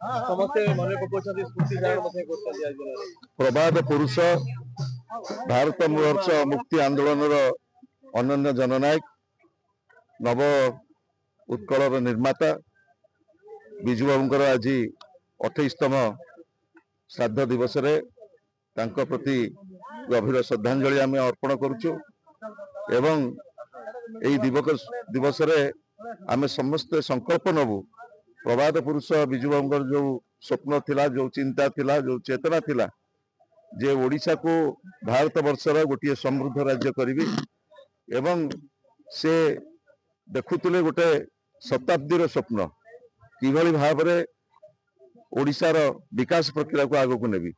ସମସ୍ତେ ମନେ ପକାଉଛନ୍ତି ସ୍ମୃତି ଚାରଣ ମଧ୍ୟ କରୁଛନ୍ତି ଆଜି ଦିନରେ। ପ୍ରବାଦ ପୁରୁଷ ଭାରତ ବର୍ଷ ମୁକ୍ତି ଆନ୍ଦୋଳନର ଅନନ୍ୟ जननायक नव उत्कलर निर्माता विजु बाबूंकर आज 28तम श्राद्ध दिवस रे तांको प्रति गभीर श्रद्धांजलि आम अर्पण करुचु एवं यही दिवस रे आम समस्ते संकल्प नबु प्रबाद पुरुष विजु बाबूंकर जो स्वप्न थिला जो चिंता थिला जो चेतना थिला जे ओडिशा को भारत वर्षर गोटे समृद्ध राज्य करी एवं से देखुले गोटे शताब्दीर स्वप्न किभली भाव में ओडिशार विकास प्रक्रिया को आगक नेबी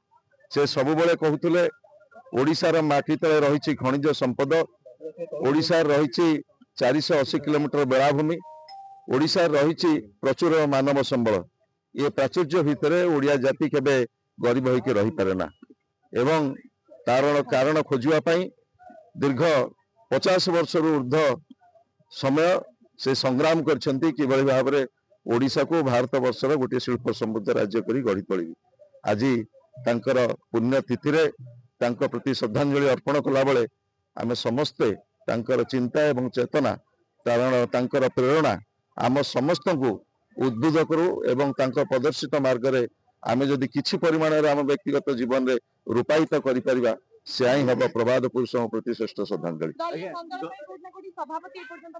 से सब बेले कहते ओडिशार माटी तले रही खनिज संपद ओडिशार रही 480 किलोमीटर बेलाभूमि ओडिशार रही प्रचुर मानव संबल ये प्राचुर्य भितर ओडिया जाति केबे गरीब होइके रही पारे ना एवं तार कारण खोजापी दीर्घ 50 वर्ष ऊर्ध समय से संग्राम करछंती किभली भाव में ओडिशा को भारत वर्षर गोटे शिल्प समृद्ध राज्य करी गढ़ी तोलिबी आज तांकर पुण्यतिथि रे तांको प्रति श्रद्धांजलि अर्पण कला बेले आमे समस्ते तांकर चिंता एवं चेतना कारण तांकर प्रेरणा आम समस्त को उद्बुद्ध करू एवं तांको प्रदर्शित मार्ग रे आमे जदि किछि परिमाण रे आम व्यक्तिगत जीवन रे रूपायित करि परिबा से ही हम प्रबाद पुरुष प्रति श्रेष्ठ श्रद्धांजलि।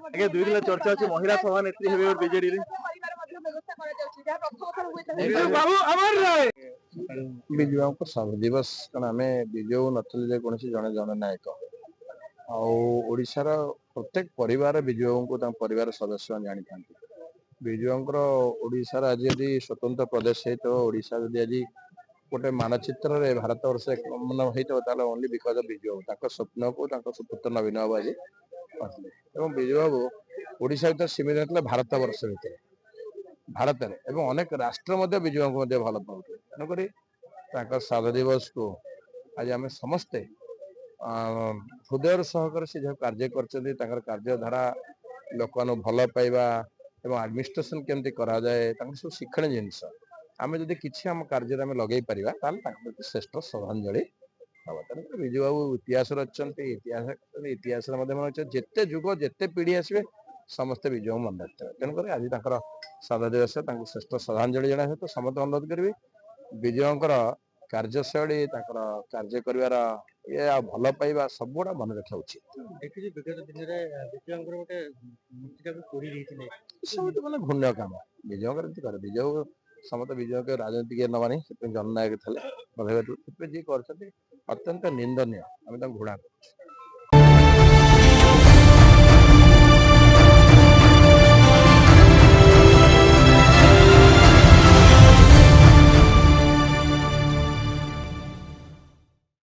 आगे दुई दिन चर्चा अछि महिला सभानेत्री हेबे बीजेडी रे विजु बाबू सब दिवस कारण आम विजु नथिले कौन जड़े जननायक आशार प्रत्येक परिवार विजु बाबू को परिवार सदस्य जानी था विजु बाबूर आज यदि स्वतंत्र प्रदेश है तो ओडिशा यदि आज गोटे मानचित्र रे भारत वर्ष मन होता ओनली बिकज ऑफ विजु बाबू स्वप्न को सुपुत्र नवीन बाबू आज एवं विजु बाबू ओडिशा भर सीमित होता भारत वर्ष भितर भारत में एवं अनेक राष्ट्र विजु बाबू भल पाते तेणुक श्राद्ध दिवस को आज आम समस्ते हृदय सहकार से जो कार्य कर कार्यधारा लोक भल पाइबा एवं एडमिनिस्ट्रेशन केमती करा जाए सब शिक्षण जिनस आम जदि किसी आम कार्य लगे पारिबा प्रति श्रेष्ठ श्रद्धांजलि विजु बाबू इतिहास अच्छा इतिहास जिते जुग जिते पीढ़ी आसवे समस्ते विजु बाबू मन रखते तेणुक आज श्राद्ध दिवस श्रेष्ठ श्रद्धांजलि जना सहित समस्त अनुरोध करी विजु बाबूर कार्यशैली कार्य कर ये भल पाइबा सब गुड़ा मन रखा उचित सब तो मैंने घूर्ण्य काम विजय विजय समस्त विजय के राजनीतिक नवानी जननायक थे जी कर अत्यंत निंदनीय आम घृणा कर